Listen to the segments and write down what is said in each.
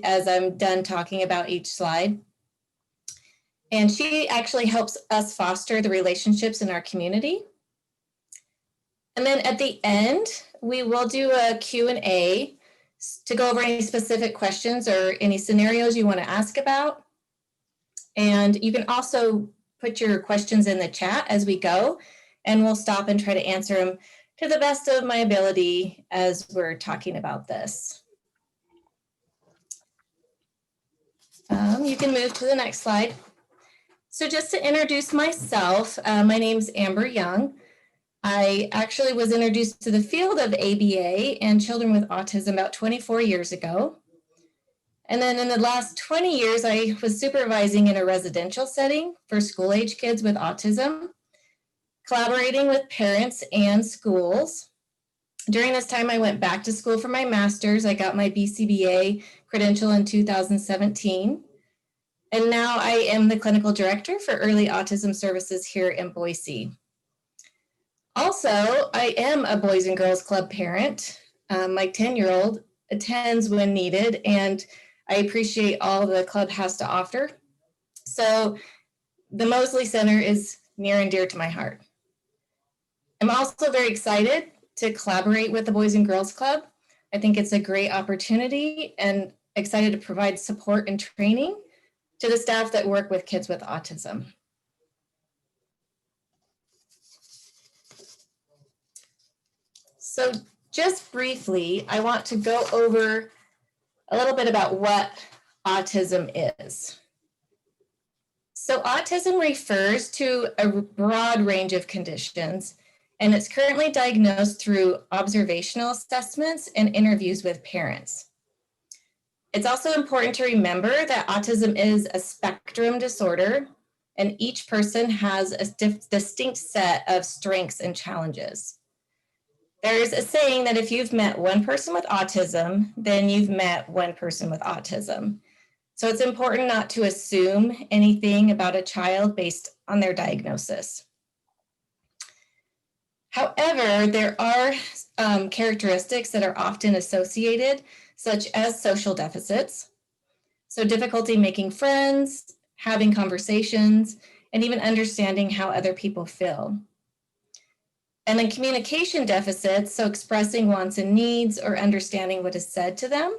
as I'm done talking about each slide. And she actually helps us foster the relationships in our community. And then at the end, we will do a Q&A to go over any specific questions or any scenarios you want to ask about. And you can also put your questions in the chat as we go, and we'll stop and try to answer them to the best of my ability as we're talking about this. You can move to the next slide. So just to introduce myself, my name's Amber Young. I actually was introduced to the field of ABA and children with autism about 24 years ago. And then in the last 20 years, I was supervising in a residential setting for school-age kids with autism, collaborating with parents and schools. During this time, I went back to school for my master's. I got my BCBA credential in 2017. And now I am the clinical director for early autism services here in Boise. Also, I am a Boys and Girls Club parent. My 10-year-old attends when needed, and I appreciate all the club has to offer. So the Mosley Center is near and dear to my heart. I'm also very excited to collaborate with the Boys and Girls Club. I think it's a great opportunity and excited to provide support and training to the staff that work with kids with autism. So just briefly, I want to go over a little bit about what autism is. So autism refers to a broad range of conditions, and it's currently diagnosed through observational assessments and interviews with parents. It's also important to remember that autism is a spectrum disorder, and each person has a distinct set of strengths and challenges. There's a saying that if you've met one person with autism, then you've met one person with autism. So it's important not to assume anything about a child based on their diagnosis. However, there are characteristics that are often associated, such as social deficits. So difficulty making friends, having conversations, and even understanding how other people feel. And then communication deficits, so expressing wants and needs or understanding what is said to them.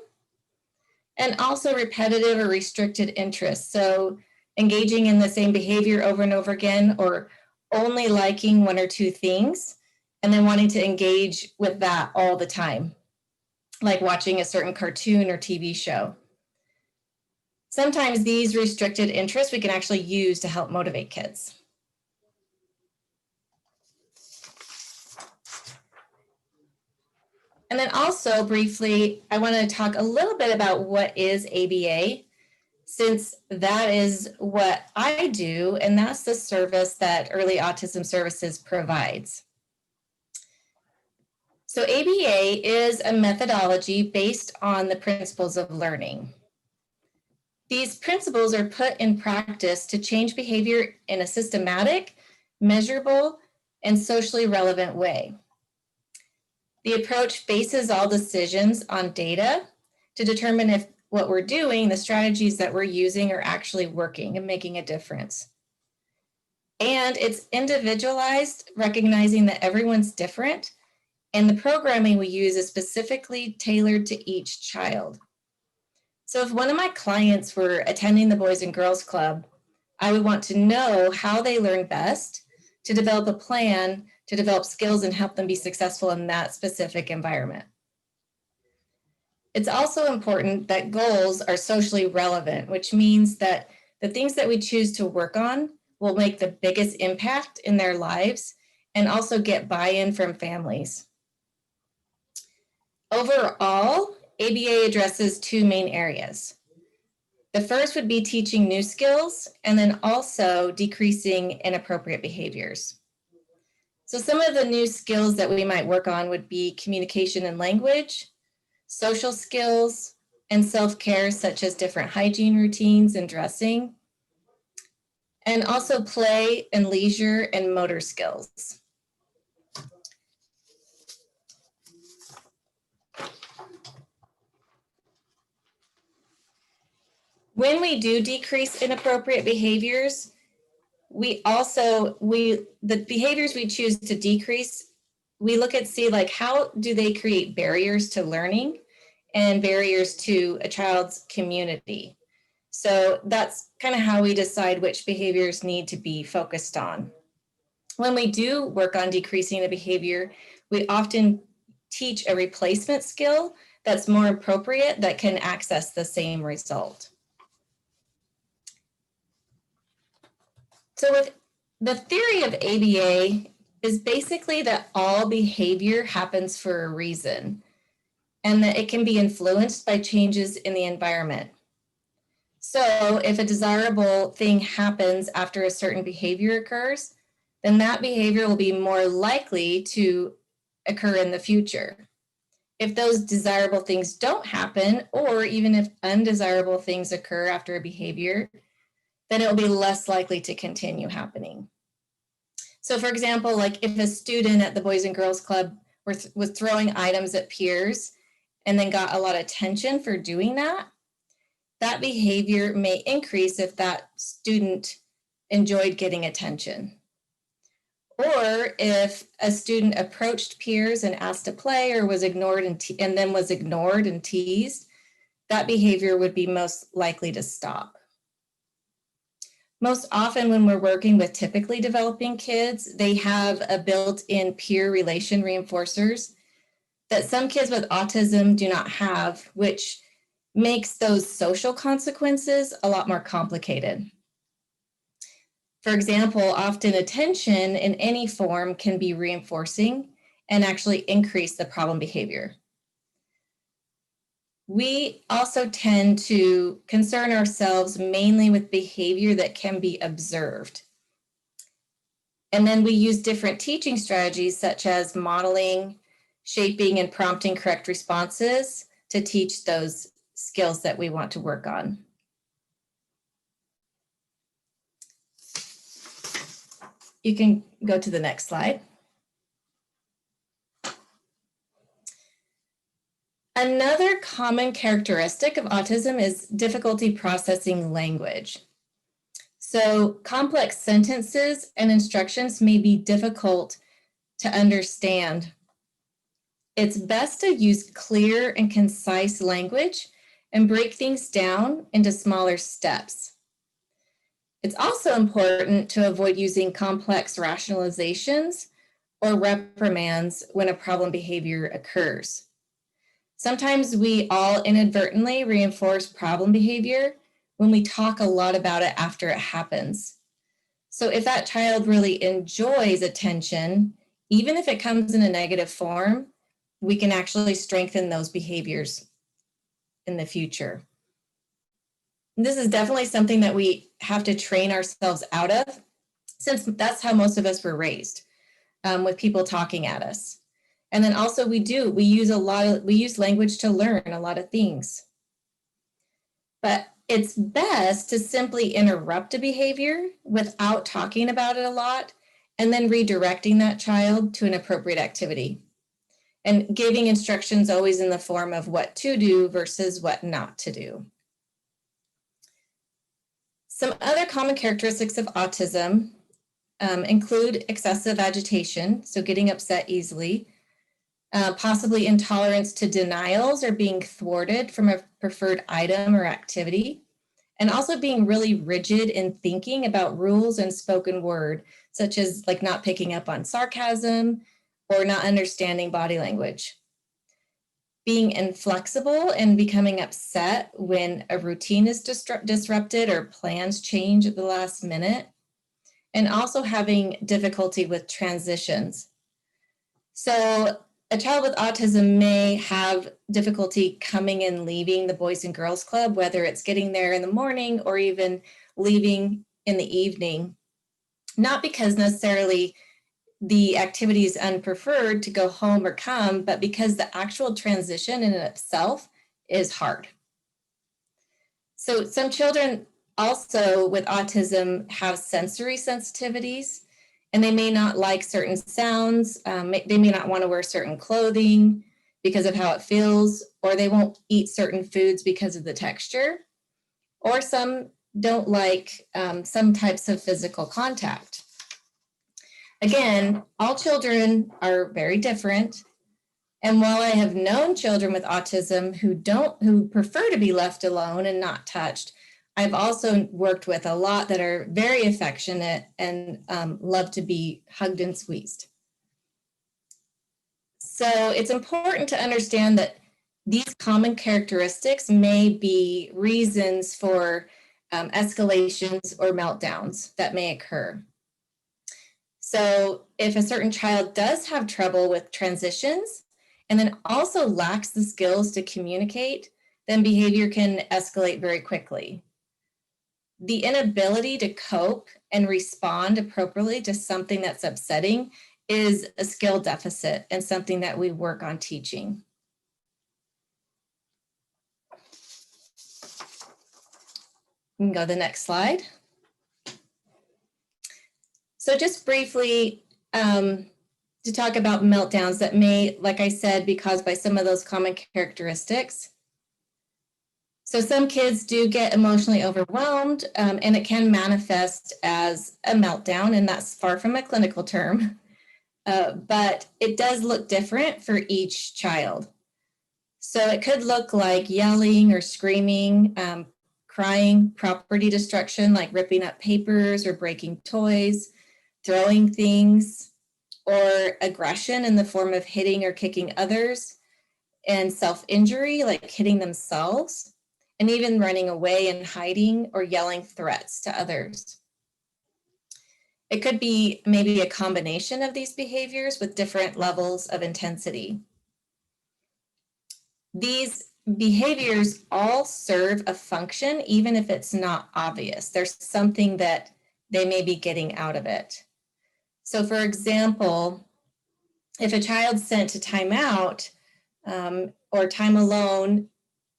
And also repetitive or restricted interests, so engaging in the same behavior over and over again, or only liking one or two things, and then wanting to engage with that all the time, like watching a certain cartoon or TV show. Sometimes these restricted interests we can actually use to help motivate kids. And then also briefly, I want to talk a little bit about what is ABA, since that is what I do, and that's the service that Early Autism Services provides. So ABA is a methodology based on the principles of learning. These principles are put in practice to change behavior in a systematic, measurable, and socially relevant way. The approach bases all decisions on data to determine if what we're doing, the strategies that we're using, are actually working and making a difference. And it's individualized, recognizing that everyone's different, and the programming we use is specifically tailored to each child. So if one of my clients were attending the Boys and Girls Club, I would want to know how they learn best, to develop a plan, to develop skills and help them be successful in that specific environment. It's also important that goals are socially relevant, which means that the things that we choose to work on will make the biggest impact in their lives and also get buy-in from families. Overall, ABA addresses two main areas. The first would be teaching new skills, and then also decreasing inappropriate behaviors. So some of the new skills that we might work on would be communication and language, social skills, and self-care, such as different hygiene routines and dressing, and also play and leisure and motor skills. When we do decrease inappropriate behaviors, the behaviors we choose to decrease, we look at see how do they create barriers to learning and barriers to a child's community. So that's kind of how we decide which behaviors need to be focused on. When we do work on decreasing a behavior, we often teach a replacement skill that's more appropriate that can access the same result. So with the theory of ABA is basically that all behavior happens for a reason and that it can be influenced by changes in the environment. So if a desirable thing happens after a certain behavior occurs, then that behavior will be more likely to occur in the future. If those desirable things don't happen, or even if undesirable things occur after a behavior, then it will be less likely to continue happening. So for example, like if a student at the Boys and Girls Club was throwing items at peers and then got a lot of attention for doing that, that behavior may increase if that student enjoyed getting attention. Or if a student approached peers and asked to play or was ignored and then was ignored and teased, that behavior would be most likely to stop. Most often when we're working with typically developing kids, they have a built-in peer relation reinforcers that some kids with autism do not have, which makes those social consequences a lot more complicated. For example, often attention in any form can be reinforcing and actually increase the problem behavior. We also tend to concern ourselves mainly with behavior that can be observed. And then we use different teaching strategies such as modeling, shaping, and prompting correct responses to teach those skills that we want to work on. You can go to the next slide. Another common characteristic of autism is difficulty processing language. So complex sentences and instructions may be difficult to understand. It's best to use clear and concise language and break things down into smaller steps. It's also important to avoid using complex rationalizations or reprimands when a problem behavior occurs. Sometimes we all inadvertently reinforce problem behavior when we talk a lot about it after it happens. So if that child really enjoys attention, even if it comes in a negative form, we can actually strengthen those behaviors in the future. This is definitely something that we have to train ourselves out of, since that's how most of us were raised, with people talking at us. And then also we use language to learn a lot of things. But it's best to simply interrupt a behavior without talking about it a lot, and then redirecting that child to an appropriate activity. And giving instructions always in the form of what to do versus what not to do. Some other common characteristics of autism include excessive agitation, so getting upset easily, possibly intolerance to denials or being thwarted from a preferred item or activity, and also being really rigid in thinking about rules and spoken word, such as like not picking up on sarcasm or not understanding body language. Being inflexible and becoming upset when a routine is disrupted or plans change at the last minute, and also having difficulty with transitions. So a child with autism may have difficulty coming and leaving the Boys and Girls Club, whether it's getting there in the morning or even leaving in the evening, not because necessarily the activity is unpreferred to go home or come, but because the actual transition in itself is hard. So some children also with autism have sensory sensitivities, and they may not like certain sounds. They may not want to wear certain clothing because of how it feels, or they won't eat certain foods because of the texture, or some don't like some types of physical contact. Again, all children are very different. And while I have known children with autism who prefer to be left alone and not touched, I've also worked with a lot that are very affectionate and love to be hugged and squeezed. So it's important to understand that these common characteristics may be reasons for escalations or meltdowns that may occur. So if a certain child does have trouble with transitions and then also lacks the skills to communicate, then behavior can escalate very quickly. The inability to cope and respond appropriately to something that's upsetting is a skill deficit and something that we work on teaching. We can go to the next slide. So just briefly to talk about meltdowns that may, like I said, be caused by some of those common characteristics. So some kids do get emotionally overwhelmed and it can manifest as a meltdown, and that's far from a clinical term, but it does look different for each child. So it could look like yelling or screaming, crying, property destruction, like ripping up papers or breaking toys, throwing things, or aggression in the form of hitting or kicking others, and self-injury, like hitting themselves, and even running away and hiding or yelling threats to others. It could be maybe a combination of these behaviors with different levels of intensity. These behaviors all serve a function, even if it's not obvious. There's something that they may be getting out of it. So for example, if a child's sent to timeout or time alone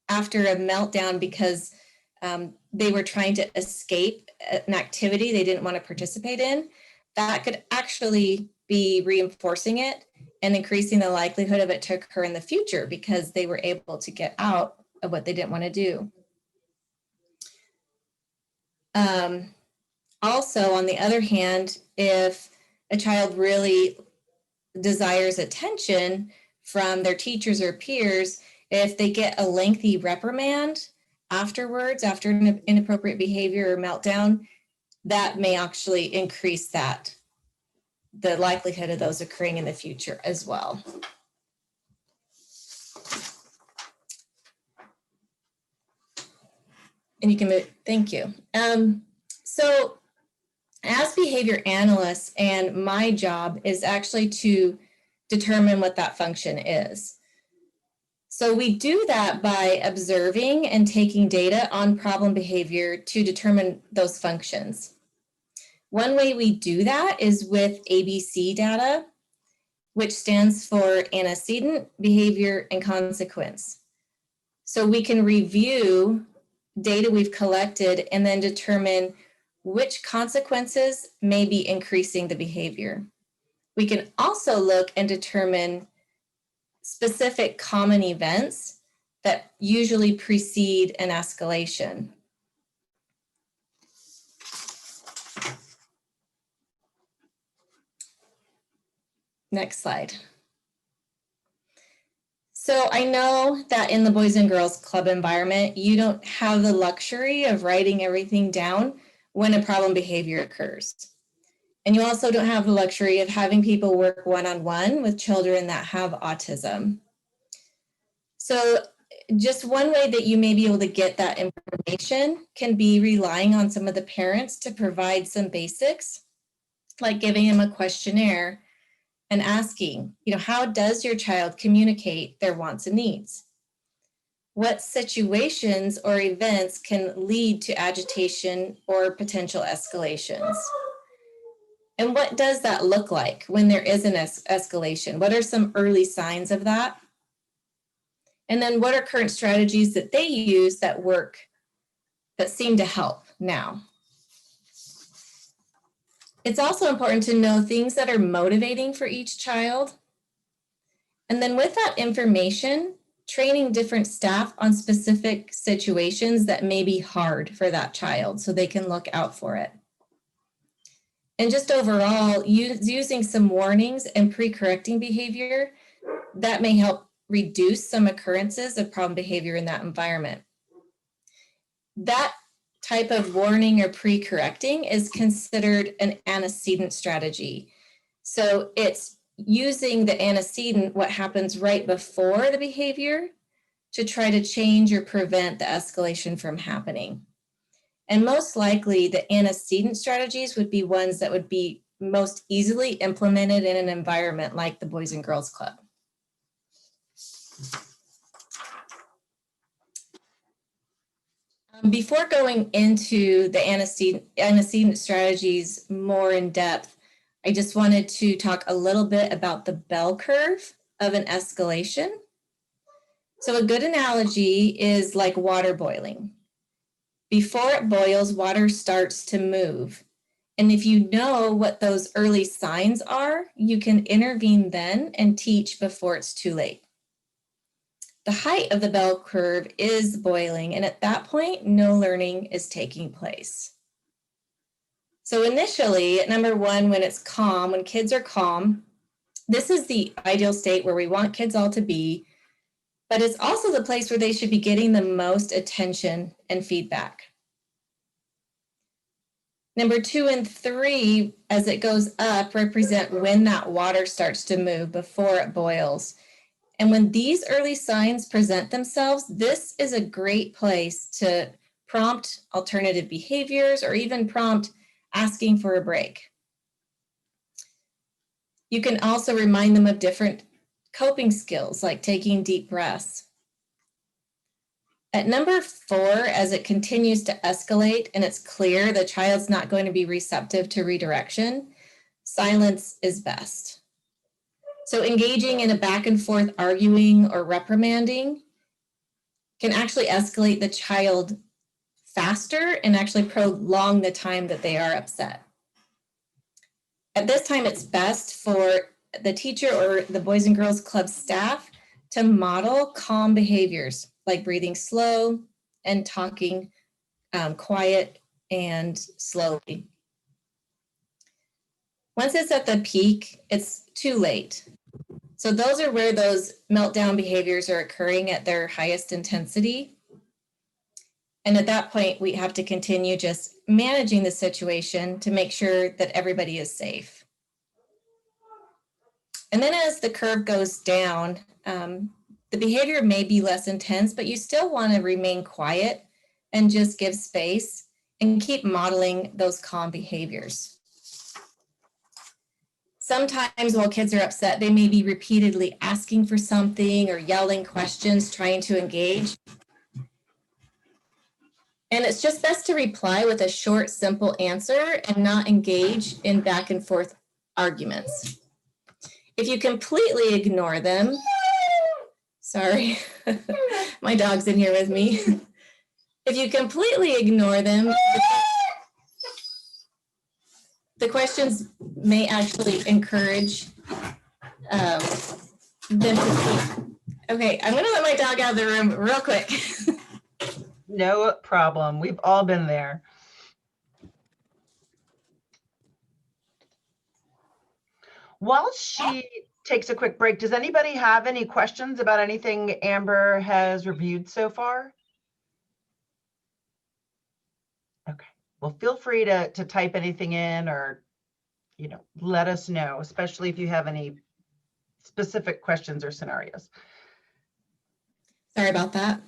after a meltdown because they were trying to escape an activity they didn't want to participate in, that could actually be reinforcing it and increasing the likelihood of it to occur in the future because they were able to get out of what they didn't want to do. Also, on the other hand, if a child really desires attention from their teachers or peers, if they get a lengthy reprimand afterwards, after an inappropriate behavior or meltdown, that may actually increase the likelihood of those occurring in the future as well. And you can move, thank you. So as behavior analysts, and my job is actually to determine what that function is. So we do that by observing and taking data on problem behavior to determine those functions. One way we do that is with ABC data, which stands for antecedent, behavior, and consequence. So we can review data we've collected and then determine which consequences may be increasing the behavior. We can also look and determine specific common events that usually precede an escalation. Next slide. So I know that in the Boys and Girls Club environment, you don't have the luxury of writing everything down when a problem behavior occurs. And you also don't have the luxury of having people work one-on-one with children that have autism. So just one way that you may be able to get that information can be relying on some of the parents to provide some basics, like giving them a questionnaire and asking, how does your child communicate their wants and needs? What situations or events can lead to agitation or potential escalations? And what does that look like when there is an escalation? What are some early signs of that? And then what are current strategies that they use that work, that seem to help now? It's also important to know things that are motivating for each child. And then with that information, training different staff on specific situations that may be hard for that child so they can look out for it. And just overall, using some warnings and pre-correcting behavior that may help reduce some occurrences of problem behavior in that environment. That type of warning or pre-correcting is considered an antecedent strategy. So it's using the antecedent, what happens right before the behavior, to try to change or prevent the escalation from happening. And most likely the antecedent strategies would be ones that would be most easily implemented in an environment like the Boys and Girls Club. Before going into the antecedent strategies more in depth, I just wanted to talk a little bit about the bell curve of an escalation. So a good analogy is like water boiling. Before it boils, water starts to move. And if you know what those early signs are, you can intervene then and teach before it's too late. The height of the bell curve is boiling, and at that point, no learning is taking place. So initially, at number one, when it's calm, when kids are calm, this is the ideal state where we want kids all to be, but it's also the place where they should be getting the most attention and feedback. Number 2 and 3, as it goes up, represent when that water starts to move before it boils. And when these early signs present themselves, this is a great place to prompt alternative behaviors or even prompt asking for a break. You can also remind them of different coping skills like taking deep breaths. At number 4, as it continues to escalate and it's clear the child's not going to be receptive to redirection, silence is best. So engaging in a back and forth arguing or reprimanding can actually escalate the child faster and actually prolong the time that they are upset. At this time, it's best for the teacher or the Boys and Girls Club staff to model calm behaviors like breathing slow and talking quiet and slowly. Once it's at the peak, it's too late. So those are where those meltdown behaviors are occurring at their highest intensity. And at that point, we have to continue just managing the situation to make sure that everybody is safe. And then as the curve goes down, the behavior may be less intense, but you still want to remain quiet and just give space and keep modeling those calm behaviors. Sometimes while kids are upset, they may be repeatedly asking for something or yelling questions, trying to engage. And it's just best to reply with a short, simple answer and not engage in back and forth arguments. If you completely ignore them, sorry, my dog's in here with me. If you completely ignore them, the questions may actually encourage them to keep. Okay, I'm gonna let my dog out of the room real quick. No problem. We've all been there. While she takes a quick break, does anybody have any questions about anything Amber has reviewed so far? Okay, well, feel free to type anything in or, let us know, especially if you have any specific questions or scenarios. Sorry about that.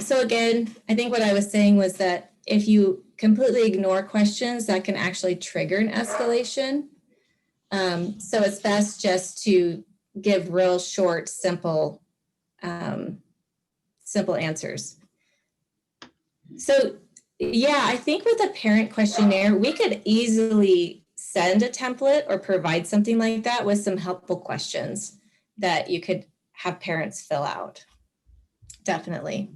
So again, I think what I was saying was that if you completely ignore questions, that can actually trigger an escalation. So it's best just to give real short, simple answers. So yeah, I think with a parent questionnaire, we could easily send a template or provide something like that with some helpful questions that you could have parents fill out. Definitely.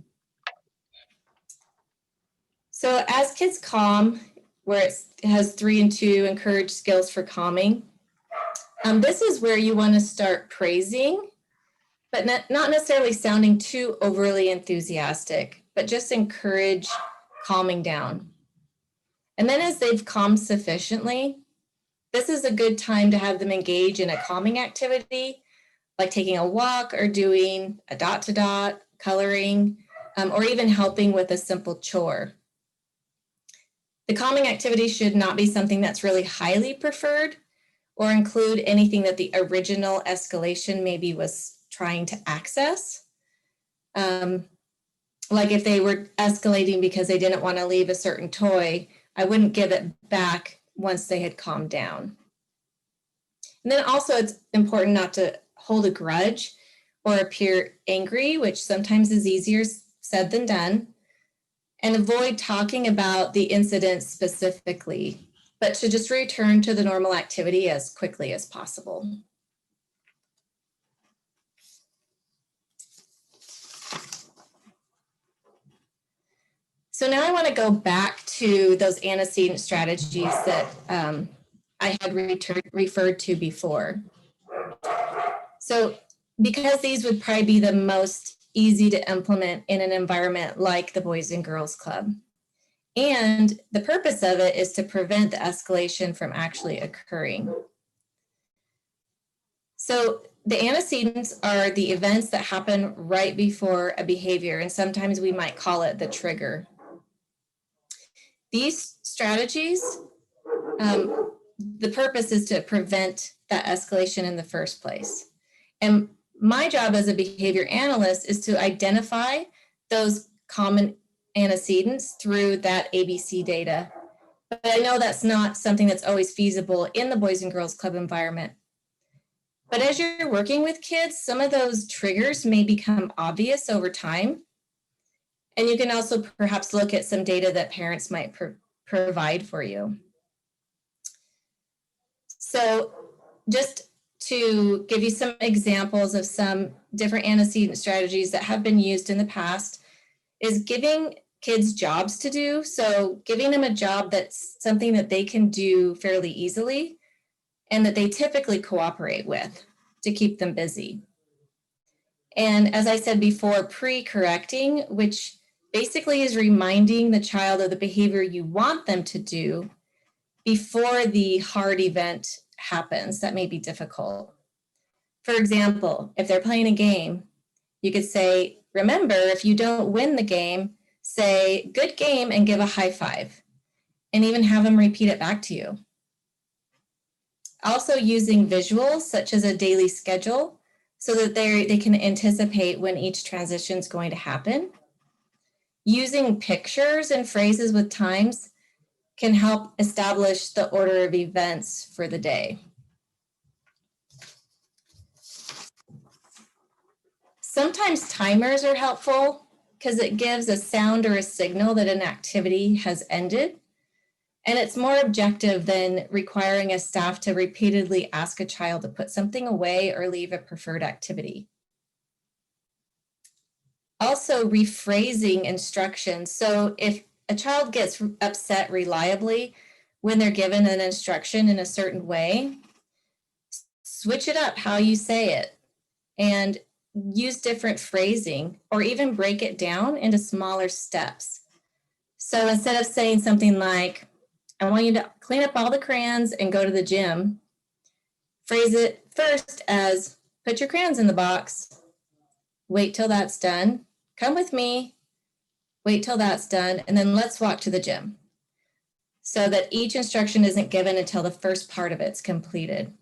So as kids calm, where it has 3 and 2, encourage skills for calming. This is where you want to start praising but not necessarily sounding too overly enthusiastic, but just encourage calming down. And then as they've calmed sufficiently, this is a good time to have them engage in a calming activity, like taking a walk or doing a dot-to-dot, coloring, or even helping with a simple chore. The calming activity should not be something that's really highly preferred or include anything that the original escalation maybe was trying to access. Like if they were escalating because they didn't want to leave a certain toy, I wouldn't give it back once they had calmed down. And then also it's important not to hold a grudge or appear angry, which sometimes is easier said than done, and avoid talking about the incident specifically, but to just return to the normal activity as quickly as possible. So now I want to go back to those antecedent strategies that I had referred to before. So because these would probably be the most easy to implement in an environment like the Boys and Girls Club. And the purpose of it is to prevent the escalation from actually occurring. So the antecedents are the events that happen right before a behavior, and sometimes we might call it the trigger. These strategies, the purpose is to prevent that escalation in the first place. And my job as a behavior analyst is to identify those common antecedents through that ABC data. But I know that's not something that's always feasible in the Boys and Girls Club environment. But as you're working with kids, some of those triggers may become obvious over time. And you can also perhaps look at some data that parents might provide for you. So just to give you some examples of some different antecedent strategies that have been used in the past is giving kids jobs to do. So giving them a job that's something that they can do fairly easily and that they typically cooperate with to keep them busy. And as I said before, pre-correcting, which basically is reminding the child of the behavior you want them to do before the hard event happens that may be difficult. For example, if they're playing a game, you could say, remember, if you don't win the game, say, good game, and give a high five, and even have them repeat it back to you. Also using visuals, such as a daily schedule, so that they can anticipate when each transition is going to happen. Using pictures and phrases with times can help establish the order of events for the day. Sometimes timers are helpful because it gives a sound or a signal that an activity has ended. And it's more objective than requiring a staff to repeatedly ask a child to put something away or leave a preferred activity. Also, rephrasing instructions. So if a child gets upset reliably when they're given an instruction in a certain way, switch it up how you say it and use different phrasing or even break it down into smaller steps. So instead of saying something like, I want you to clean up all the crayons and go to the gym, phrase it first as, put your crayons in the box, wait till that's done, come with me, wait till that's done, and then let's walk to the gym. So that each instruction isn't given until the first part of it's completed.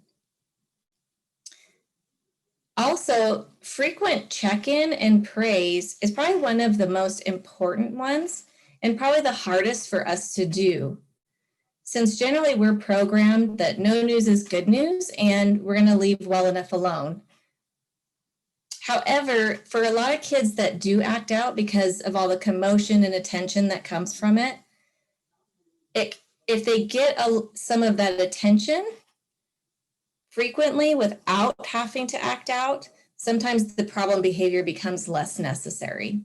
Also, frequent check-in and praise is probably one of the most important ones and probably the hardest for us to do. Since generally we're programmed that no news is good news and we're going to leave well enough alone. However, for a lot of kids that do act out because of all the commotion and attention that comes from it, if they get some of that attention frequently without having to act out, sometimes the problem behavior becomes less necessary.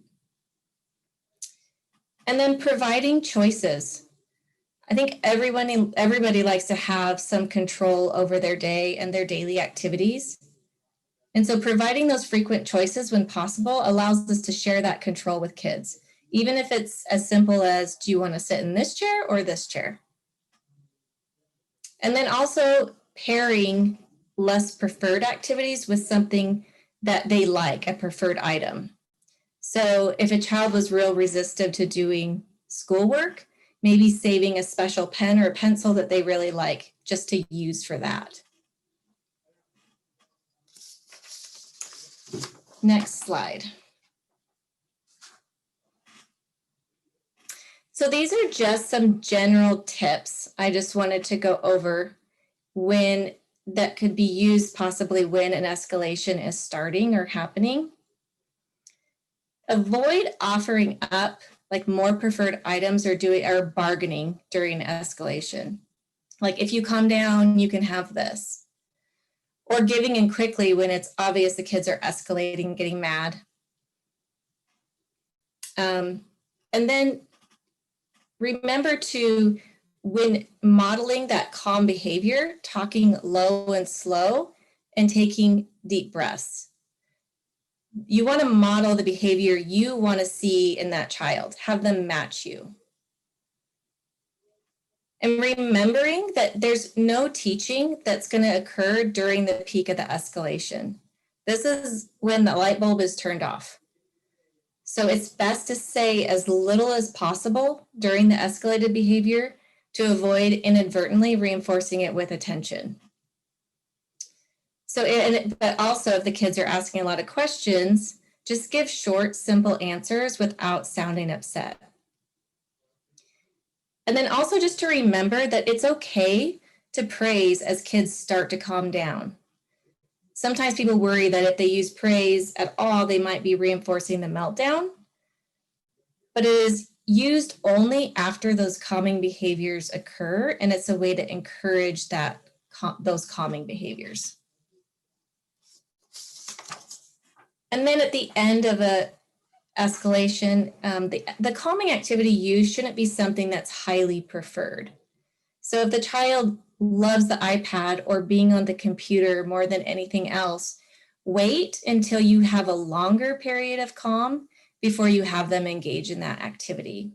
And then providing choices. I think everybody likes to have some control over their day and their daily activities. And so providing those frequent choices when possible allows us to share that control with kids, even if it's as simple as, do you want to sit in this chair or this chair? And then also pairing less preferred activities with something that they like, a preferred item. So if a child was real resistive to doing schoolwork, maybe saving a special pen or a pencil that they really like just to use for that. Next slide. So these are just some general tips I just wanted to go over when that could be used possibly when an escalation is starting or happening. Avoid offering up like more preferred items or bargaining during escalation. Like if you calm down, you can have this. Or giving in quickly when it's obvious the kids are escalating, getting mad. And then remember to, when modeling that calm behavior, talking low and slow and taking deep breaths. You want to model the behavior you want to see in that child, have them match you. And remembering that there's no teaching that's going to occur during the peak of the escalation. This is when the light bulb is turned off. So it's best to say as little as possible during the escalated behavior to avoid inadvertently reinforcing it with attention. So, but also if the kids are asking a lot of questions, just give short, simple answers without sounding upset. And then also just to remember that it's okay to praise as kids start to calm down. Sometimes people worry that if they use praise at all, they might be reinforcing the meltdown. But it is used only after those calming behaviors occur, and it's a way to encourage those calming behaviors. And then at the end of a escalation, the calming activity used shouldn't be something that's highly preferred. So if the child loves the iPad or being on the computer more than anything else, wait until you have a longer period of calm before you have them engage in that activity.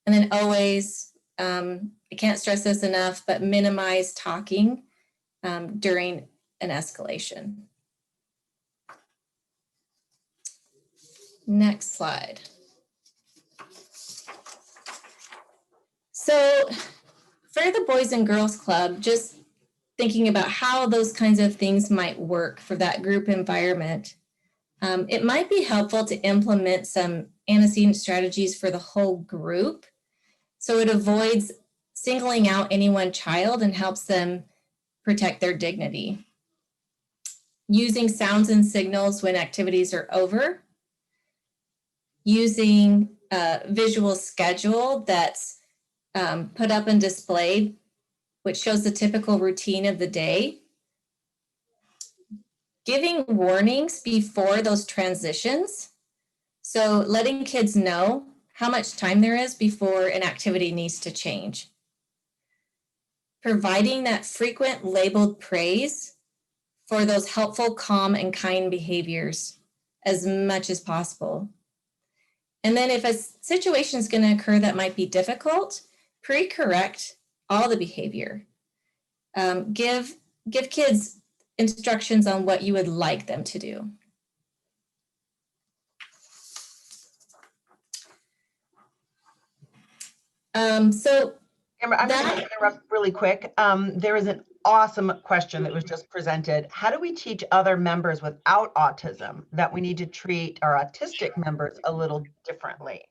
And then always, I can't stress this enough, but minimize talking during an escalation. Next slide. So for the Boys and Girls Club, just thinking about how those kinds of things might work for that group environment, it might be helpful to implement some antecedent strategies for the whole group. So it avoids singling out any one child and helps them protect their dignity. Using sounds and signals when activities are over. Using a visual schedule that's put up and displayed, which shows the typical routine of the day. Giving warnings before those transitions. So letting kids know how much time there is before an activity needs to change. Providing that frequent labeled praise for those helpful, calm, and kind behaviors as much as possible. And then if a situation is going to occur that might be difficult, pre-correct all the behavior. Give kids instructions on what you would like them to do. So Amber, I'm going to interrupt really quick. There is an awesome question that was just presented. How do we teach other members without autism that we need to treat our autistic members a little differently?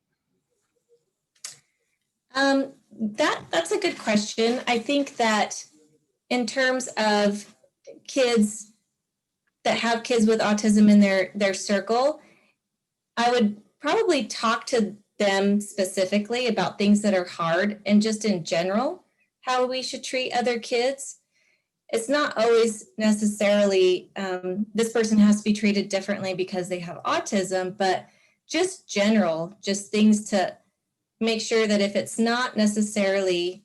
That's a good question. I think that in terms of kids that have kids with autism in their circle, I would probably talk to them specifically about things that are hard and just in general, how we should treat other kids. It's not always necessarily this person has to be treated differently because they have autism, but just general, just things to make sure that if it's not necessarily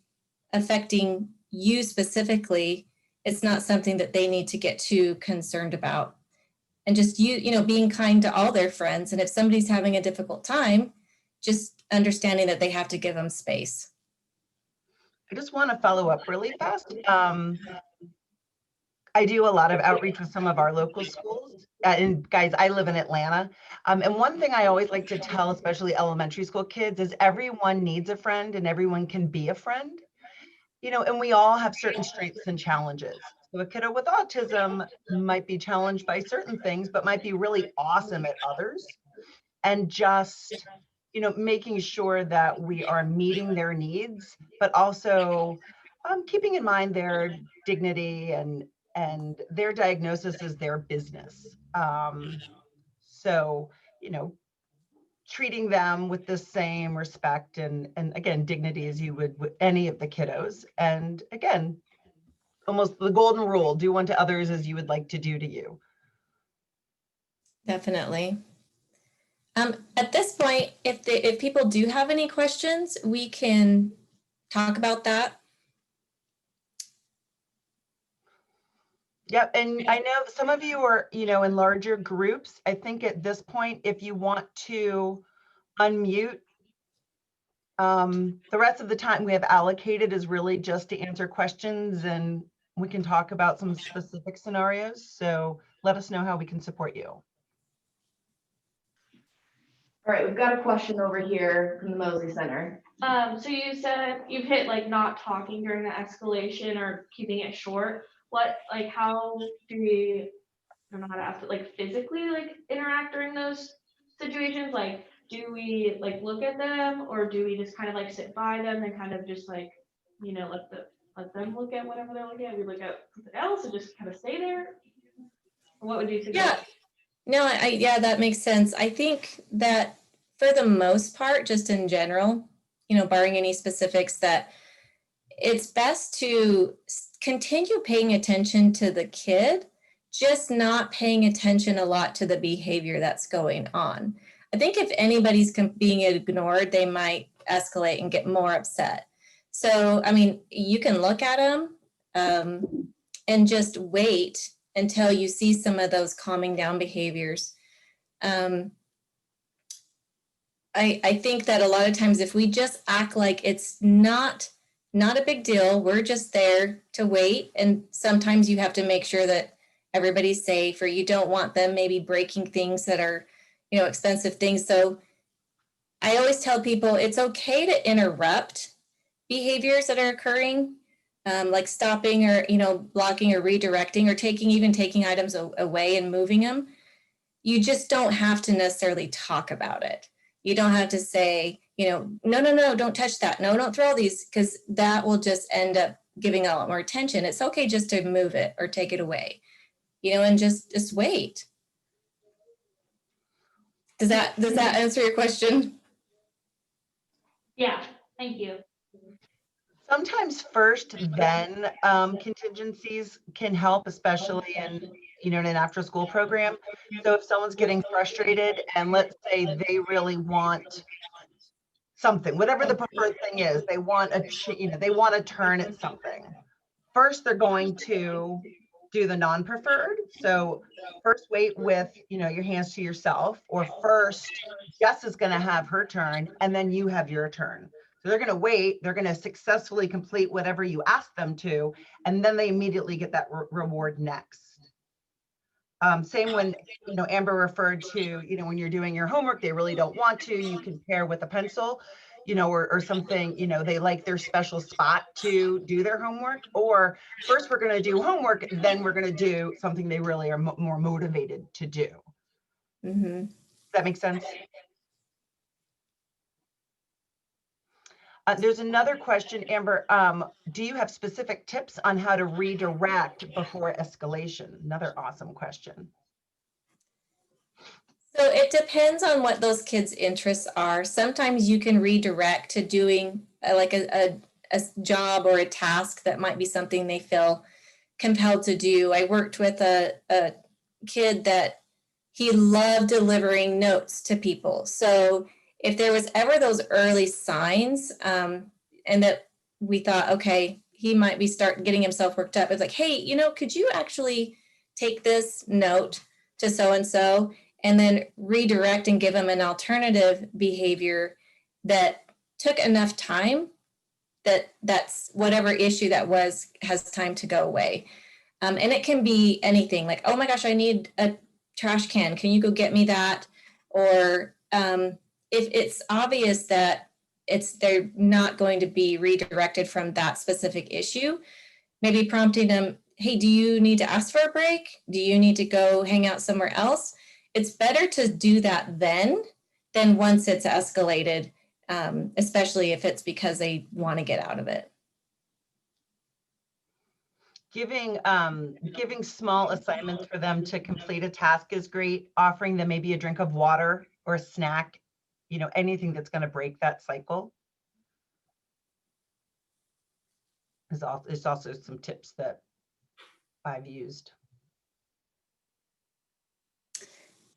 affecting you specifically, it's not something that they need to get too concerned about and just being kind to all their friends. And if somebody's having a difficult time, just understanding that they have to give them space. I just want to follow up really fast. I do a lot of outreach with some of our local schools. And guys, I live in Atlanta. And one thing I always like to tell, especially elementary school kids, is everyone needs a friend and everyone can be a friend. And we all have certain strengths and challenges. So a kiddo with autism might be challenged by certain things, but might be really awesome at others. And just, making sure that we are meeting their needs, but also keeping in mind their dignity and their diagnosis is their business. So, treating them with the same respect and again, dignity as you would with any of the kiddos. And again, almost the golden rule, do unto others as you would like to do to you. Definitely. At this point, if people do have any questions, we can talk about that. Yep. And I know some of you are, in larger groups. I think at this point, if you want to unmute, the rest of the time we have allocated is really just to answer questions, and we can talk about some specific scenarios. So let us know how we can support you. All right, we've got a question over here from the Mosley Center. So you said you've hit like not talking during the escalation or keeping it short. How do we, I don't know how to ask it, like physically like interact during those situations? Like, do we like look at them, or do we just kind of like sit by them and kind of just like, let them look at whatever they're looking at? We look at something else and just kind of stay there? Or what would you suggest? Yeah. No, yeah, that makes sense. I think that for the most part, just in general, barring any specifics, that it's best to continue paying attention to the kid, just not paying attention a lot to the behavior that's going on. I think if anybody's being ignored, they might escalate and get more upset. So, you can look at them and just wait until you see some of those calming down behaviors. I think that a lot of times if we just act like it's not a big deal, we're just there to wait. And sometimes you have to make sure that everybody's safe, or you don't want them maybe breaking things that are, expensive things. So I always tell people it's okay to interrupt behaviors that are occurring, like stopping or, blocking or redirecting or taking items away and moving them. You just don't have to necessarily talk about it. You don't have to say, no, don't touch that. No, don't throw these, because that will just end up giving a lot more attention. It's okay just to move it or take it away, and just wait. Does that answer your question? Yeah, thank you. Sometimes first, then contingencies can help, especially in in an after school program. So if someone's getting frustrated and let's say they really want something, whatever the preferred thing is, they want they want to turn at something. First, they're going to do the non-preferred. So first wait with, your hands to yourself, or first Jess is going to have her turn and then you have your turn. So they're going to wait, they're going to successfully complete whatever you ask them to, and then they immediately get that reward next. Same when, Amber referred to, when you're doing your homework, they really don't want to, you can pair with a pencil, or something, they like their special spot to do their homework, or first we're going to do homework, then we're going to do something they really are more motivated to do. Mm-hmm. Does that make sense? There's another question, Amber. Do you have specific tips on how to redirect before escalation? Another awesome question. So it depends on what those kids' interests are. Sometimes you can redirect to doing a job or a task that might be something they feel compelled to do. I worked with a kid that he loved delivering notes to people. So if there was ever those early signs, and that we thought, okay, he might be getting himself worked up, it's like, hey, could you actually take this note to so-and-so, and then redirect and give them an alternative behavior that took enough time that's whatever issue that was has time to go away. And it can be anything like, oh my gosh, I need a trash can. Can you go get me that? Or if it's obvious that they're not going to be redirected from that specific issue, maybe prompting them, hey, do you need to ask for a break? Do you need to go hang out somewhere else? It's better to do that then than once it's escalated, especially if it's because they want to get out of it. Giving small assignments for them to complete a task is great. Offering them maybe a drink of water or a snack, anything that's going to break that cycle. Is also some tips that I've used.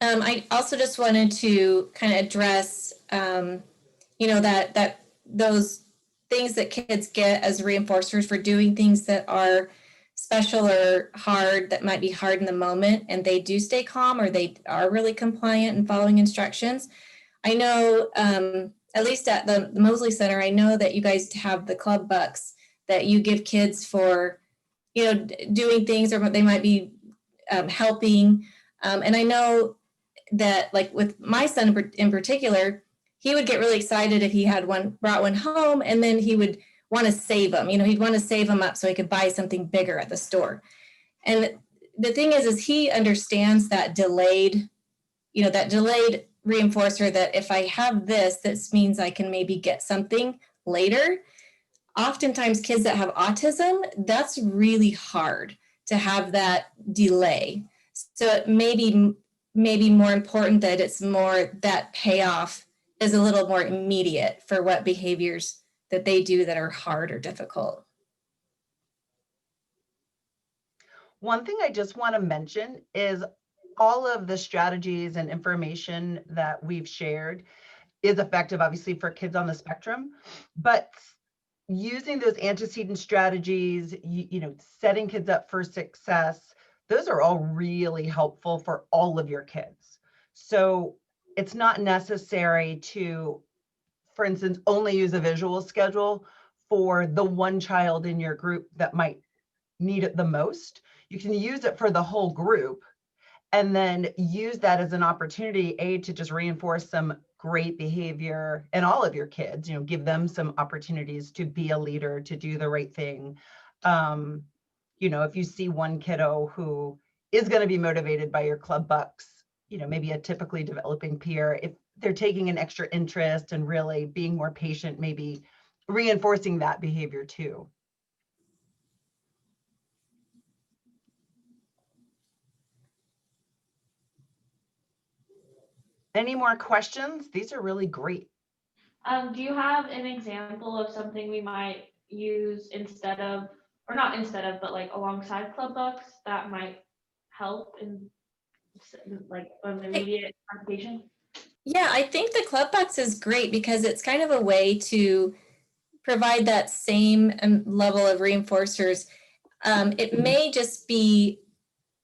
I also just wanted to kind of address, that those things that kids get as reinforcers for doing things that are special or hard, that might be hard in the moment, and they do stay calm or they are really compliant and following instructions. I know, at least at the Mosley Center, I know that you guys have the club bucks that you give kids for, doing things, or they might be helping. And I know that, like with my son in particular, he would get really excited if he had brought one home, and then he would want to save them. He'd want to save them up so he could buy something bigger at the store. And the thing is he understands that delayed reinforcer, that if I have this means I can maybe get something later. Oftentimes kids that have autism, that's really hard to have that delay. So it may be more important that it's more that payoff is a little more immediate for what behaviors that they do that are hard or difficult. One thing I just want to mention is all of the strategies and information that we've shared is effective, obviously, for kids on the spectrum, but using those antecedent strategies, setting kids up for success, those are all really helpful for all of your kids. So it's not necessary to, for instance, only use a visual schedule for the one child in your group that might need it the most. You can use it for the whole group, and then use that as an opportunity, to just reinforce some great behavior in all of your kids, give them some opportunities to be a leader, to do the right thing. If you see one kiddo who is going to be motivated by your club bucks, maybe a typically developing peer, if they're taking an extra interest and really being more patient, maybe reinforcing that behavior too. Any more questions? These are really great. Do you have an example of something we might use instead of, or not instead of, but like alongside club bucks that might help in like an immediate application? Yeah, I think the club box is great because it's kind of a way to provide that same level of reinforcers. It may just be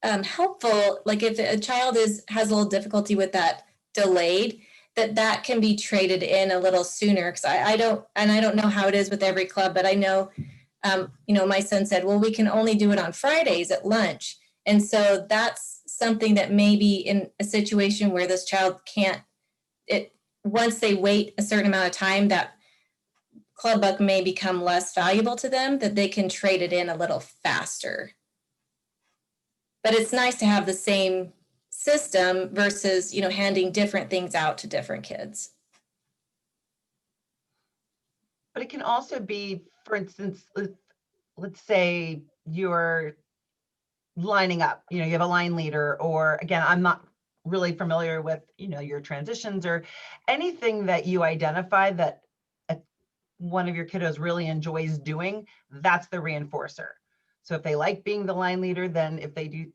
helpful, like if a child has a little difficulty with that delayed, that can be traded in a little sooner. Because I don't know how it is with every club, but I know, my son said, well, we can only do it on Fridays at lunch. And so that's something that maybe in a situation where this child can't, once they wait a certain amount of time, that club buck may become less valuable to them, that they can trade it in a little faster. But it's nice to have the same system versus, handing different things out to different kids. But it can also be, for instance, let's say you're lining up, you have a line leader, or again, I'm not really familiar with, your transitions or anything that you identify that one of your kiddos really enjoys doing, that's the reinforcer. So if they like being the line leader, then if they do,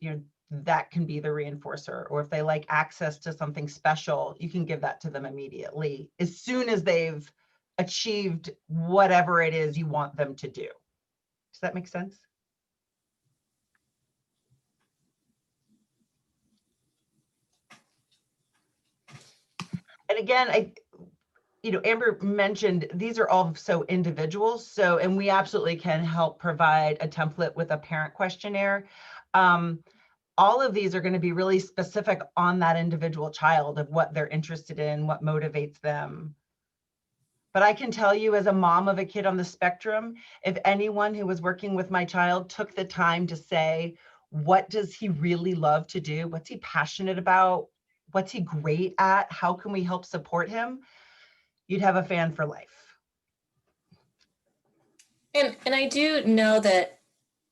that can be the reinforcer. Or if they like access to something special, you can give that to them immediately as soon as they've achieved whatever it is you want them to do. Does that make sense? And again, Amber mentioned these are all so individual. So, and we absolutely can help provide a template with a parent questionnaire. All of these are going to be really specific on that individual child of what they're interested in, what motivates them. But I can tell you, as a mom of a kid on the spectrum, if anyone who was working with my child took the time to say, what does he really love to do? What's he passionate about? What's he great at? How can we help support him? You'd have a fan for life. And I do know that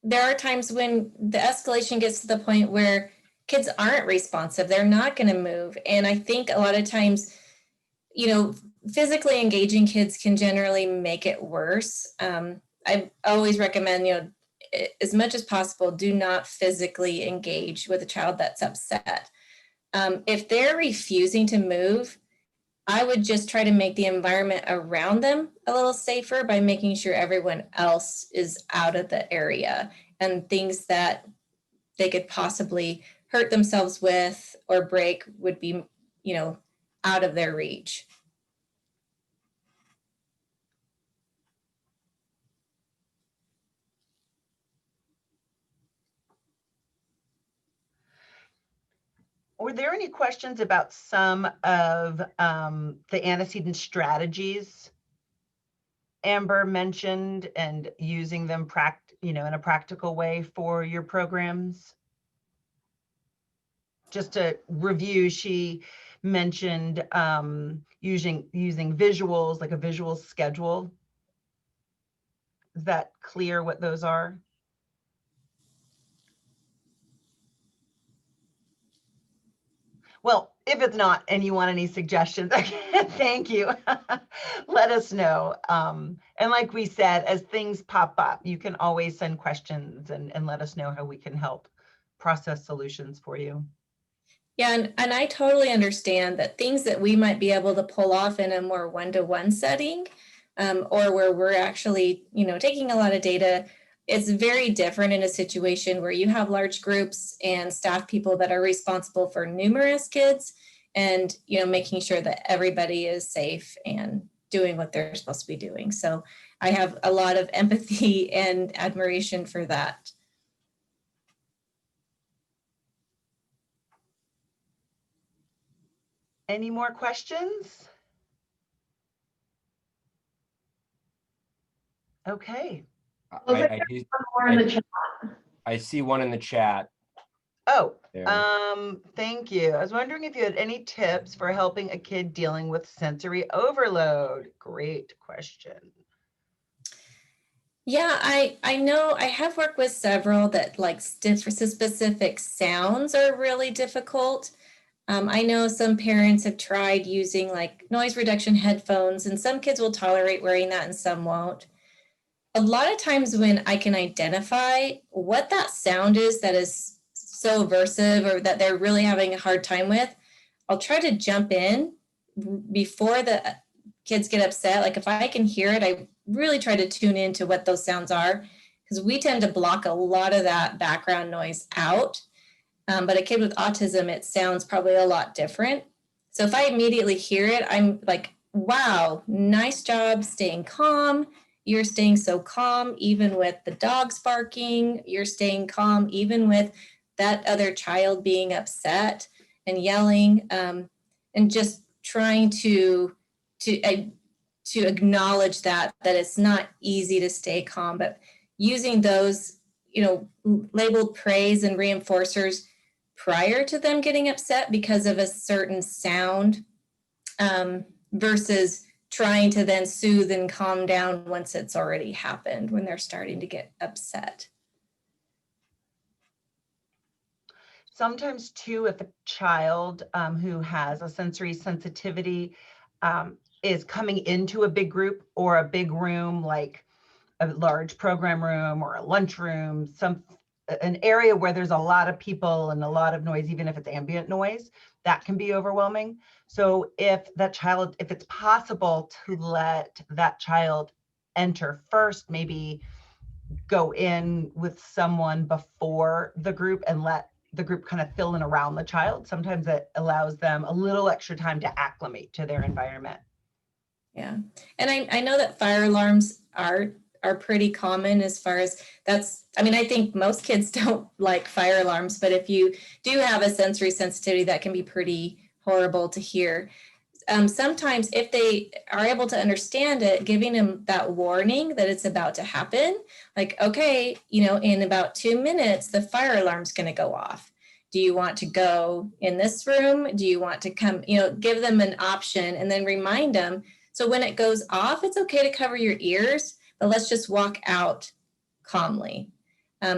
there are times when the escalation gets to the point where kids aren't responsive. They're not going to move. And I think a lot of times, physically engaging kids can generally make it worse. I always recommend, as much as possible, do not physically engage with a child that's upset. If they're refusing to move, I would just try to make the environment around them a little safer by making sure everyone else is out of the area, and things that they could possibly hurt themselves with or break would be, out of their reach. Were there any questions about some of the antecedent strategies Amber mentioned and using them in a practical way for your programs? Just to review, she mentioned using visuals, like a visual schedule. Is that clear what those are? Well, if it's not, and you want any suggestions, thank you. Let us know. And like we said, as things pop up, you can always send questions and let us know how we can help process solutions for you. Yeah, and I totally understand that things that we might be able to pull off in a more one-to-one setting, or where we're actually, taking a lot of data, it's very different in a situation where you have large groups and staff people that are responsible for numerous kids, and making sure that everybody is safe and doing what they're supposed to be doing. So I have a lot of empathy and admiration for that. Any more questions? Okay. I see one in the chat. Oh, There. thank you. I was wondering if you had any tips for helping a kid dealing with sensory overload. Great question. Yeah, I know I have worked with several that like specific sounds are really difficult. I know some parents have tried using like noise reduction headphones, and some kids will tolerate wearing that and some won't. A lot of times when I can identify what that sound is that is so aversive or that they're really having a hard time with, I'll try to jump in before the kids get upset. Like if I can hear it, I really try to tune into what those sounds are, because we tend to block a lot of that background noise out. But a kid with autism, it sounds probably a lot different. So if I immediately hear it, I'm like, wow, nice job staying calm. You're staying so calm, even with the dogs barking. You're staying calm, even with that other child being upset and yelling, and just trying to acknowledge that it's not easy to stay calm, but using those, labeled praise and reinforcers prior to them getting upset because of a certain sound, versus trying to then soothe and calm down once it's already happened, when they're starting to get upset. Sometimes too, if a child who has a sensory sensitivity is coming into a big group or a big room, like a large program room or a lunchroom, an area where there's a lot of people and a lot of noise, even if it's ambient noise, that can be overwhelming. So if it's possible to let that child enter first, maybe go in with someone before the group and the group kind of fill in around the child. Sometimes it allows them a little extra time to acclimate to their environment. Yeah, and I know that fire alarms are pretty common as far as that's, I mean, I think most kids don't like fire alarms, but if you do have a sensory sensitivity, that can be pretty horrible to hear. Sometimes if they are able to understand it, giving them that warning that it's about to happen, like, okay, you know, in about 2 minutes, the fire alarm's going to go off. Do you want to go in this room? Do you want to come, you know, give them an option and then remind them. So when it goes off, it's okay to cover your ears, but let's just walk out calmly,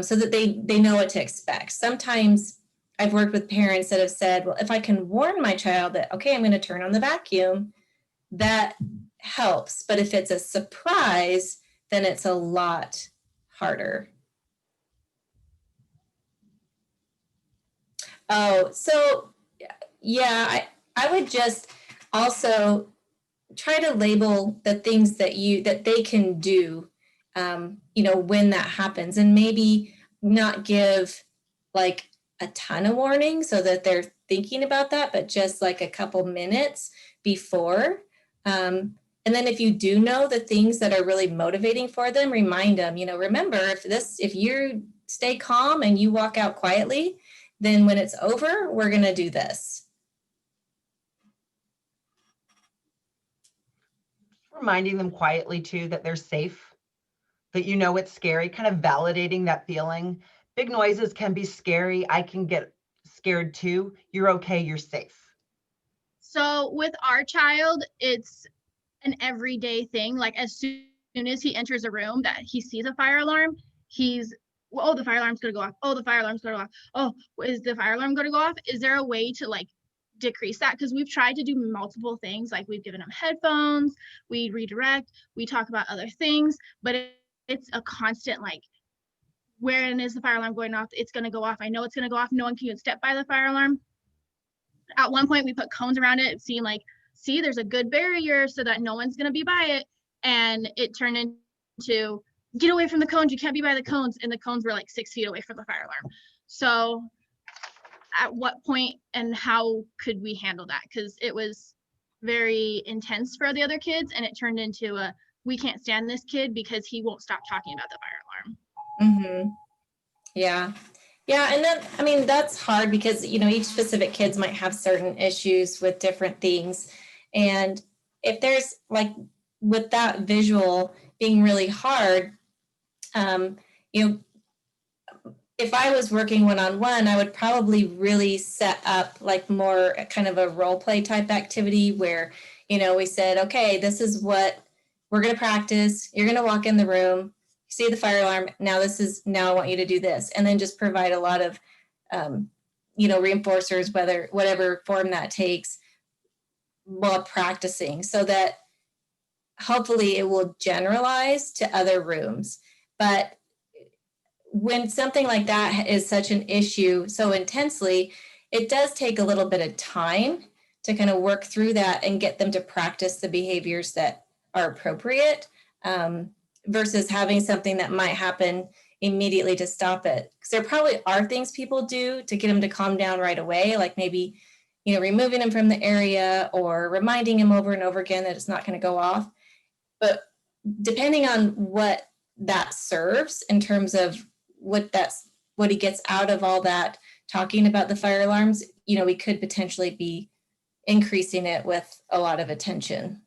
so that they know what to expect. Sometimes I've worked with parents that have said, well, if I can warn my child that, okay, I'm going to turn on the vacuum, that helps. But if it's a surprise, then it's a lot harder. Oh, so yeah, I would just also try to label the things that they can do, you know, when that happens, and maybe not give like a ton of warning so that they're thinking about that, but just like a couple minutes before. And then if you do know the things that are really motivating for them, remind them, you know, remember, if you stay calm and you walk out quietly, then when it's over, we're going to do this. Reminding them quietly too that they're safe, that you know it's scary, kind of validating that feeling. Big noises can be scary. I can get scared too. You're okay, you're safe. So with our child, it's an everyday thing. Like as soon as he enters a room that he sees a fire alarm, he's, well, oh, the fire alarm's gonna go off. Oh, the fire alarm's gonna go off. Oh, is the fire alarm gonna go off? Is there a way to like decrease that? Because we've tried to do multiple things. Like we've given him headphones, we redirect, we talk about other things, but it's a constant like, when is the fire alarm going off? It's gonna go off. I know it's gonna go off. No one can even step by the fire alarm. At one point we put cones around it, seeing like, see, there's a good barrier so that no one's going to be by it. And it turned into, get away from the cones, you can't be by the cones. And the cones were like 6 feet away from the fire alarm. So at what point and how could we handle that? Because it was very intense for the other kids, and it turned into a, we can't stand this kid because he won't stop talking about the fire alarm. Mm-hmm. Yeah. Yeah, and then, I mean, that's hard because, you know, each specific kids might have certain issues with different things. And if there's like, with that visual being really hard, you know, if I was working one-on-one, I would probably really set up like more kind of a role play type activity where, you know, we said, okay, this is what we're going to practice. You're going to walk in the room, see the fire alarm. Now I want you to do this. And then just provide a lot of, you know, reinforcers, whatever form that takes, while practicing, so that hopefully it will generalize to other rooms. But when something like that is such an issue so intensely, it does take a little bit of time to kind of work through that and get them to practice the behaviors that are appropriate, versus having something that might happen immediately to stop it. Because there probably are things people do to get them to calm down right away, like maybe, you know, removing them from the area or reminding him over and over again that it's not going to go off. But depending on what that serves in terms of what he gets out of all that talking about the fire alarms, you know, we could potentially be increasing it with a lot of attention.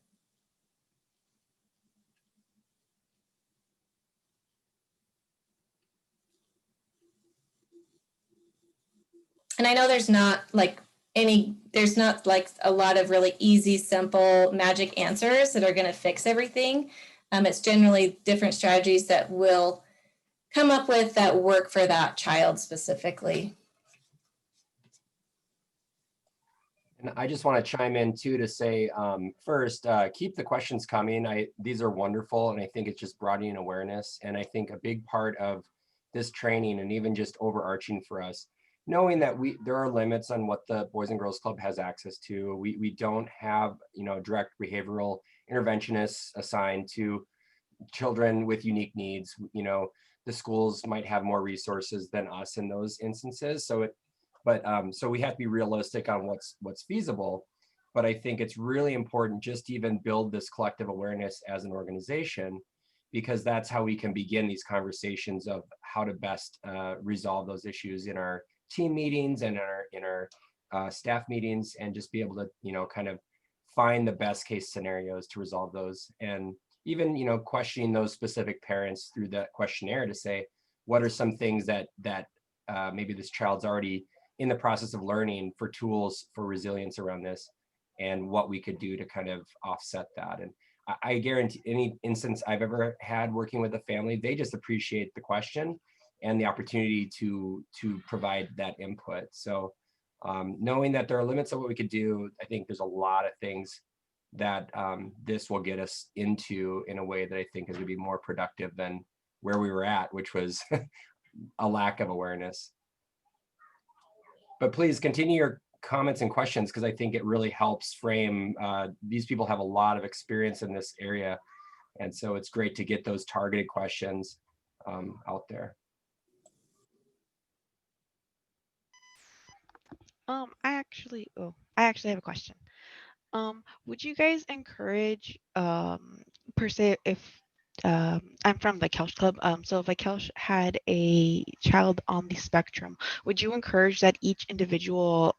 And I know there's not like a lot of really easy, simple magic answers that are going to fix everything. It's generally different strategies that will come up with that work for that child specifically. And I just want to chime in too to say, first, keep the questions coming. These are wonderful, and I think it's just broadening awareness. And I think a big part of this training, and even just overarching for us, knowing that there are limits on what the Boys and Girls Club has access to. We don't have, you know, direct behavioral interventionists assigned to children with unique needs. You know, the schools might have more resources than us in those instances. So But so we have to be realistic on what's feasible. But I think it's really important just to even build this collective awareness as an organization, because that's how we can begin these conversations of how to best resolve those issues in our team meetings and in our staff meetings, and just be able to, you know, kind of find the best case scenarios to resolve those. And even, you know, questioning those specific parents through that questionnaire to say, what are some things that maybe this child's already in the process of learning for tools for resilience around this, and what we could do to kind of offset that. And I guarantee any instance I've ever had working with a family, they just appreciate the question and the opportunity to provide that input. So knowing that there are limits of what we could do, I think there's a lot of things that this will get us into in a way that I think is going to be more productive than where we were at, which was a lack of awareness. But please continue your comments and questions, because I think it really helps frame, these people have a lot of experience in this area. And so it's great to get those targeted questions out there. I actually have a question. Would you guys encourage, per se, if I'm from the Kelch Club, so if a Kelch had a child on the spectrum, would you encourage that each individual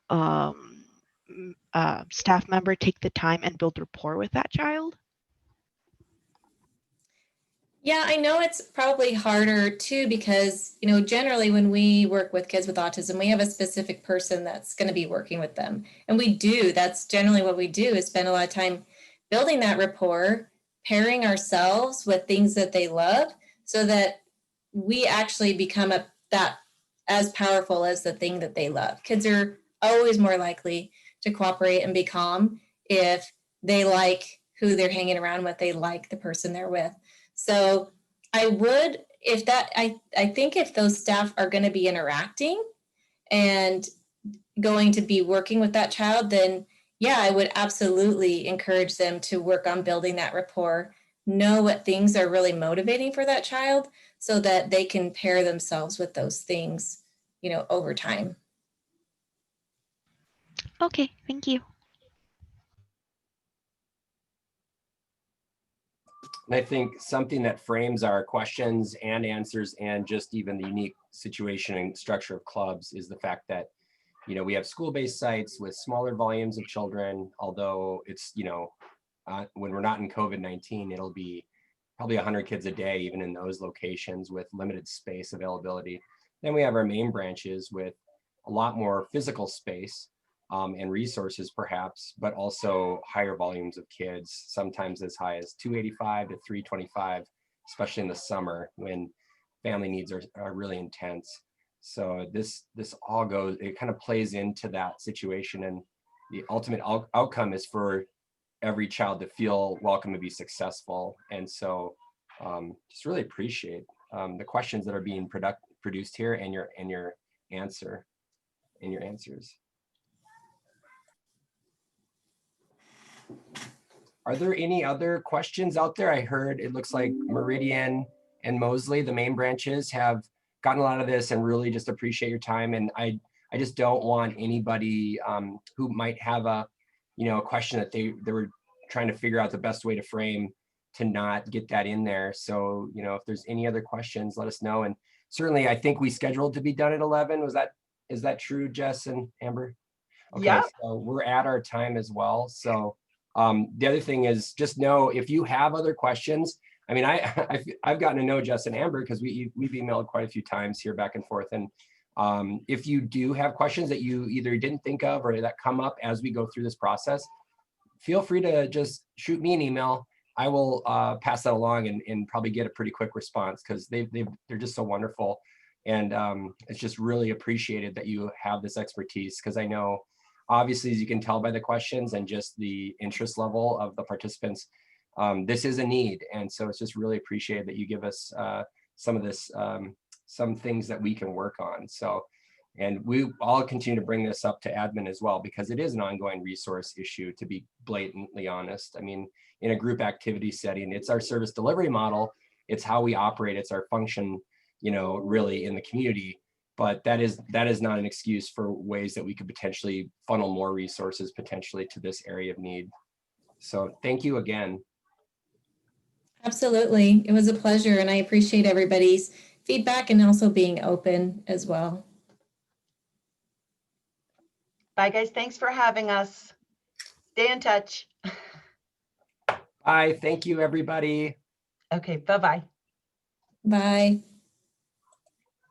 staff member take the time and build rapport with that child? Yeah, I know it's probably harder too, because, you know, generally when we work with kids with autism, we have a specific person that's going to be working with them. And we do, that's generally what we do, is spend a lot of time building that rapport, pairing ourselves with things that they love, so that we actually become that as powerful as the thing that they love. Kids are always more likely to cooperate and be calm if they like who they're hanging around with, they like the person they're with. So I would, I think if those staff are going to be interacting and going to be working with that child, then yeah, I would absolutely encourage them to work on building that rapport, know what things are really motivating for that child, so that they can pair themselves with those things, you know, over time. Okay, thank you. And I think something that frames our questions and answers, and just even the unique situation and structure of clubs, is the fact that, you know, we have school-based sites with smaller volumes of children, although it's, you know, when we're not in COVID-19, it'll be probably 100 kids a day, even in those locations with limited space availability. Then we have our main branches with a lot more physical space and resources perhaps, but also higher volumes of kids, sometimes as high as 285 to 325, especially in the summer when family needs are really intense. So this all goes, it kind of plays into that situation, and the ultimate outcome is for every child to feel welcome, to be successful. And so just really appreciate the questions that are being produced here, and your answers. Are there any other questions out there? I heard it looks like Meridian and Mosley, the main branches, have gotten a lot of this and really just appreciate your time. And I just don't want anybody who might have a question that they were trying to figure out the best way to frame, to not get that in there. So, if there's any other questions, let us know. And certainly I think we scheduled to be done at 11. Is that true, Jess and Amber? Okay, Yeah. so we're at our time as well. So the other thing is, just know if you have other questions. I mean, I've gotten to know Jess and Amber because we've emailed quite a few times here back and forth. And if you do have questions that you either didn't think of or that come up as we go through this process, feel free to just shoot me an email. I will pass that along and probably get a pretty quick response, because they're just so wonderful. And it's just really appreciated that you have this expertise, because I know, obviously, as you can tell by the questions and just the interest level of the participants, this is a need. And so it's just really appreciated that you give us some of this, some things that we can work on. So, and we all continue to bring this up to admin as well, because it is an ongoing resource issue, to be blatantly honest. I mean, in a group activity setting, it's our service delivery model. It's how we operate. It's our function, really in the community. but that is not an excuse for ways that we could potentially funnel more resources potentially to this area of need. So thank you again. Absolutely. It was a pleasure, and I appreciate everybody's feedback and also being open as well. Bye, guys. Thanks for having us. Stay in touch. Bye. Thank you, everybody. Okay, bye-bye. Bye.